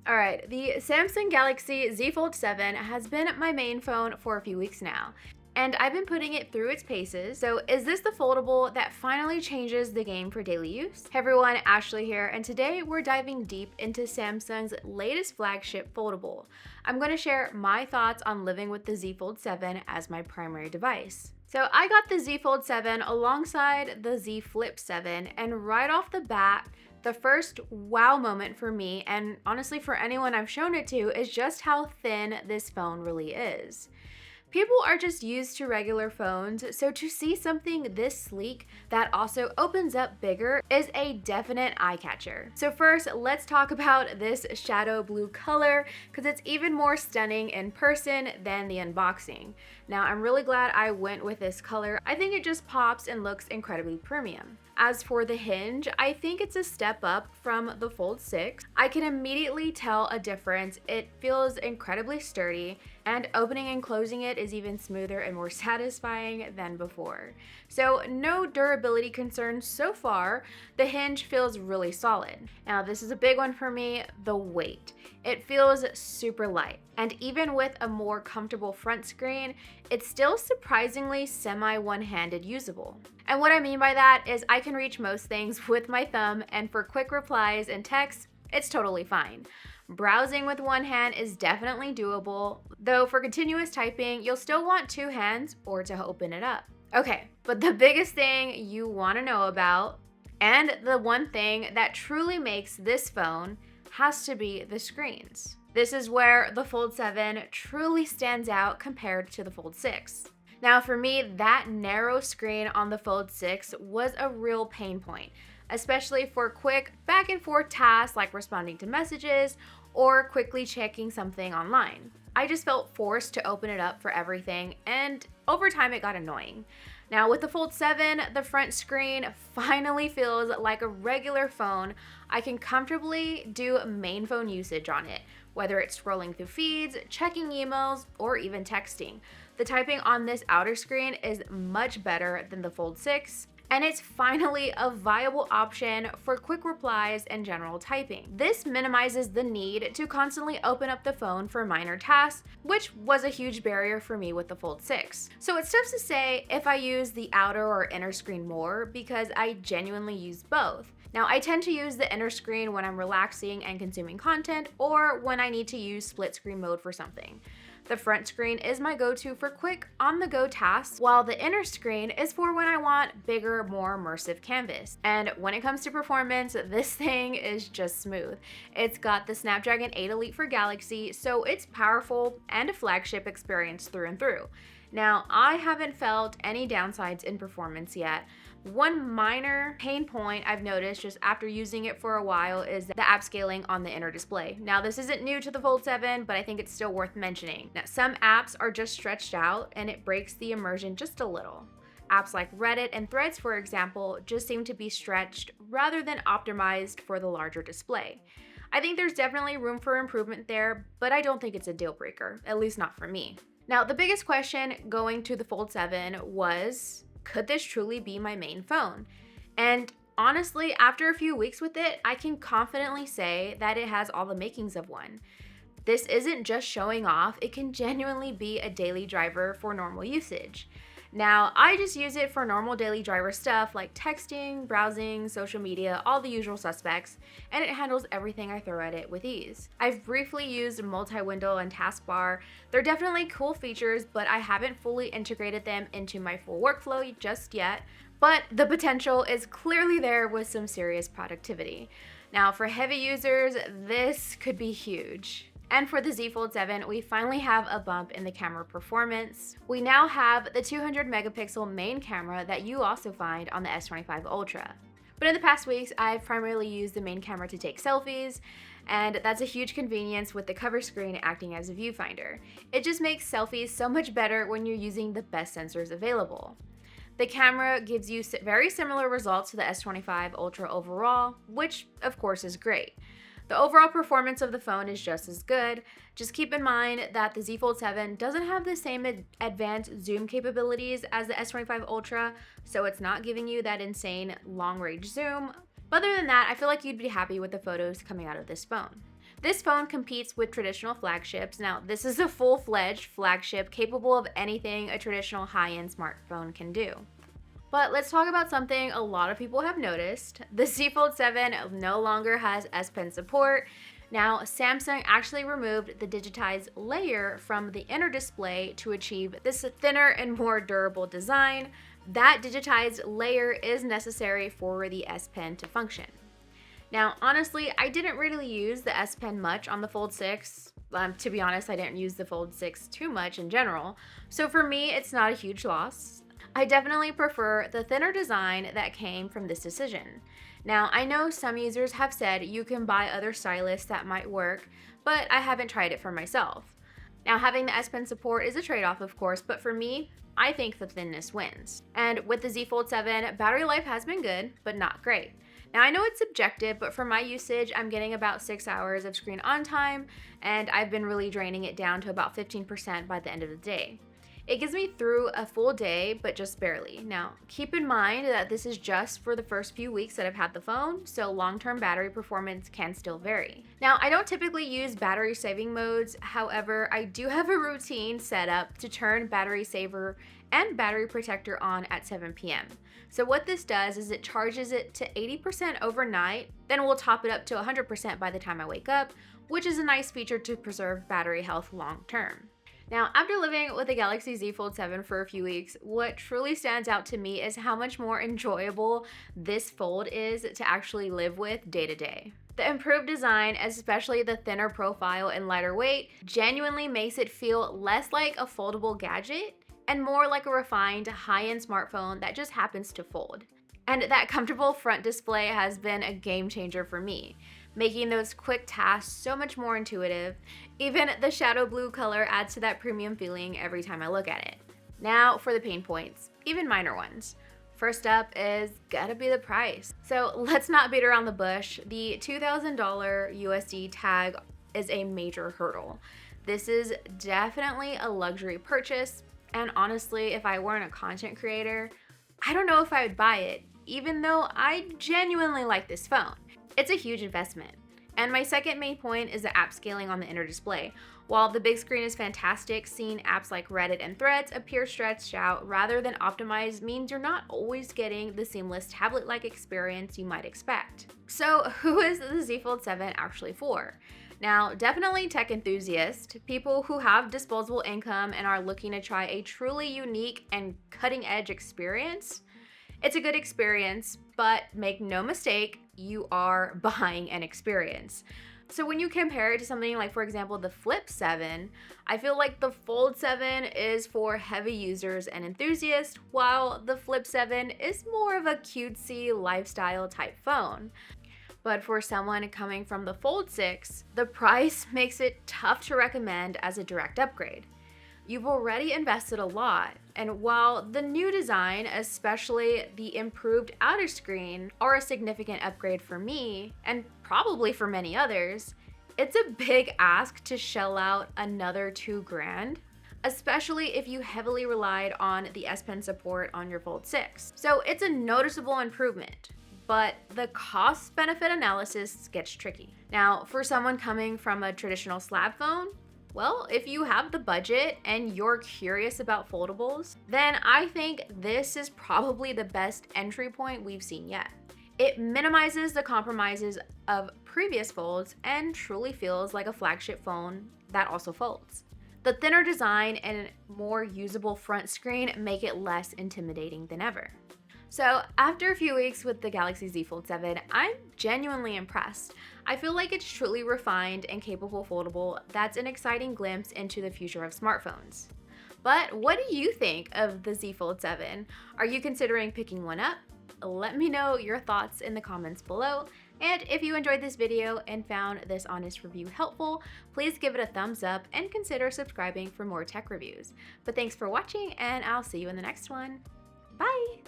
Alright, the Samsung Galaxy Z Fold 7 has been my main phone for a few weeks now, and I've been putting it through its paces. So is this the foldable that finally changes the game for daily use? Hey everyone, Ashley here, and today we're diving deep into Samsung's latest flagship foldable. I'm going to share my thoughts on living with the Z Fold 7 as my primary device. So I got the Z Fold 7 alongside the Z Flip 7, and right off the bat, the first wow moment for me, and honestly for anyone I've shown it to, is just how thin this phone really is. People are just used to regular phones, so to see something this sleek that also opens up bigger is a definite eye catcher. So first, let's talk about this shadow blue color, because it's even more stunning in person than the unboxing. Now, I'm really glad I went with this color. I think it just pops and looks incredibly premium. As for the hinge, I think it's a step up from the Fold 6. I can immediately tell a difference. It feels incredibly sturdy, and opening and closing it is even smoother and more satisfying than before. So no durability concerns so far. The hinge feels really solid. Now this is a big one for me, the weight. It feels super light, and even with a more comfortable front screen, it's still surprisingly semi-one-handed usable. And what I mean by that is I can reach most things with my thumb, and for quick replies and texts, it's totally fine. Browsing with one hand is definitely doable, though for continuous typing, you'll still want two hands or to open it up. Okay, but the biggest thing you want to know about, and the one thing that truly makes this phone, has to be the screens. This is where the Fold 7 truly stands out compared to the Fold 6. Now for me, that narrow screen on the Fold 6 was a real pain point, especially for quick back and forth tasks like responding to messages or quickly checking something online. I just felt forced to open it up for everything, and over time it got annoying. Now with the Fold 7, the front screen finally feels like a regular phone. I can comfortably do main phone usage on it, whether it's scrolling through feeds, checking emails, or even texting. The typing on this outer screen is much better than the Fold 6, and it's finally a viable option for quick replies and general typing. This minimizes the need to constantly open up the phone for minor tasks, which was a huge barrier for me with the Fold 6. So it's tough to say if I use the outer or inner screen more, because I genuinely use both. Now, I tend to use the inner screen when I'm relaxing and consuming content, or when I need to use split screen mode for something. The front screen is my go-to for quick, on-the-go tasks, while the inner screen is for when I want bigger, more immersive canvas. And when it comes to performance, this thing is just smooth. It's got the Snapdragon 8 Elite for Galaxy, so it's powerful and a flagship experience through and through. Now, I haven't felt any downsides in performance yet. One minor pain point I've noticed just after using it for a while is the app scaling on the inner display. Now, this isn't new to the Fold 7, but I think it's still worth mentioning. Now, some apps are just stretched out and it breaks the immersion just a little. Apps like Reddit and Threads, for example, just seem to be stretched rather than optimized for the larger display. I think there's definitely room for improvement there, but I don't think it's a deal breaker, at least not for me. Now, the biggest question going to the Fold 7 was, could this truly be my main phone? And honestly, after a few weeks with it, I can confidently say that it has all the makings of one. This isn't just showing off, it can genuinely be a daily driver for normal usage. Now, I just use it for normal daily driver stuff like texting, browsing, social media, all the usual suspects, and it handles everything I throw at it with ease. I've briefly used multi-window and taskbar. They're definitely cool features, but I haven't fully integrated them into my full workflow just yet, but the potential is clearly there with some serious productivity. Now, for heavy users, this could be huge. And for the Z Fold 7, we finally have a bump in the camera performance. We now have the 200 megapixel main camera that you also find on the S25 Ultra. But in the past weeks, I've primarily used the main camera to take selfies, and that's a huge convenience with the cover screen acting as a viewfinder. It just makes selfies so much better when you're using the best sensors available. The camera gives you very similar results to the S25 Ultra overall, which of course is great. The overall performance of the phone is just as good. Just keep in mind that the Z Fold 7 doesn't have the same advanced zoom capabilities as the S25 Ultra, so it's not giving you that insane long-range zoom. But other than that, I feel like you'd be happy with the photos coming out of this phone. This phone competes with traditional flagships. Now, this is a full-fledged flagship capable of anything a traditional high-end smartphone can do. But let's talk about something a lot of people have noticed. The Z Fold 7 no longer has S Pen support. Now, Samsung actually removed the digitized layer from the inner display to achieve this thinner and more durable design. That digitized layer is necessary for the S Pen to function. Now, honestly, I didn't really use the S Pen much on the Fold 6. To be honest, I didn't use the Fold 6 too much in general. So for me, it's not a huge loss. I definitely prefer the thinner design that came from this decision. Now, I know some users have said you can buy other stylists that might work, but I haven't tried it for myself. Now, having the S Pen support is a trade-off, of course, but for me, I think the thinness wins. And with the Z Fold 7, battery life has been good, but not great. Now, I know it's subjective, but for my usage, I'm getting about 6 hours of screen on time, and I've been really draining it down to about 15% by the end of the day. It gets me through a full day, but just barely. Now, keep in mind that this is just for the first few weeks that I've had the phone, so long-term battery performance can still vary. Now, I don't typically use battery saving modes. However, I do have a routine set up to turn battery saver and battery protector on at 7 p.m. So what this does is it charges it to 80% overnight, then we'll top it up to 100% by the time I wake up, which is a nice feature to preserve battery health long-term. Now, after living with the Galaxy Z Fold 7 for a few weeks, what truly stands out to me is how much more enjoyable this fold is to actually live with day to day. The improved design, especially the thinner profile and lighter weight, genuinely makes it feel less like a foldable gadget and more like a refined high-end smartphone that just happens to fold. And that comfortable front display has been a game changer for me, making those quick tasks so much more intuitive. Even the shadow blue color adds to that premium feeling every time I look at it. Now for the pain points, even minor ones. First up is gotta be the price. So let's not beat around the bush. The $2,000 USD tag is a major hurdle. This is definitely a luxury purchase, and honestly, if I weren't a content creator, I don't know if I would buy it, even though I genuinely like this phone. It's a huge investment. And my second main point is the app scaling on the inner display. While the big screen is fantastic, seeing apps like Reddit and Threads appear stretched out rather than optimized means you're not always getting the seamless tablet-like experience you might expect. So who is the Z Fold 7 actually for? Now, definitely tech enthusiasts, people who have disposable income and are looking to try a truly unique and cutting-edge experience. It's a good experience, but make no mistake, you are buying an experience. So when you compare it to something like, for example, the Flip 7, I feel like the Fold 7 is for heavy users and enthusiasts, while the Flip 7 is more of a cutesy lifestyle type phone. But for someone coming from the Fold 6, the price makes it tough to recommend as a direct upgrade. You've already invested a lot, and while the new design, especially the improved outer screen, are a significant upgrade for me, and probably for many others, it's a big ask to shell out another $2,000, especially if you heavily relied on the S Pen support on your Fold 6. So it's a noticeable improvement, but the cost-benefit analysis gets tricky. Now, for someone coming from a traditional slab phone, well, if you have the budget and you're curious about foldables, then I think this is probably the best entry point we've seen yet. It minimizes the compromises of previous folds and truly feels like a flagship phone that also folds. The thinner design and more usable front screen make it less intimidating than ever. So after a few weeks with the Galaxy Z Fold 7, I'm genuinely impressed. I feel like it's truly refined and capable foldable that's an exciting glimpse into the future of smartphones. But what do you think of the Z Fold 7? Are you considering picking one up? Let me know your thoughts in the comments below. And if you enjoyed this video and found this honest review helpful, please give it a thumbs up and consider subscribing for more tech reviews. But thanks for watching, and I'll see you in the next one. Bye!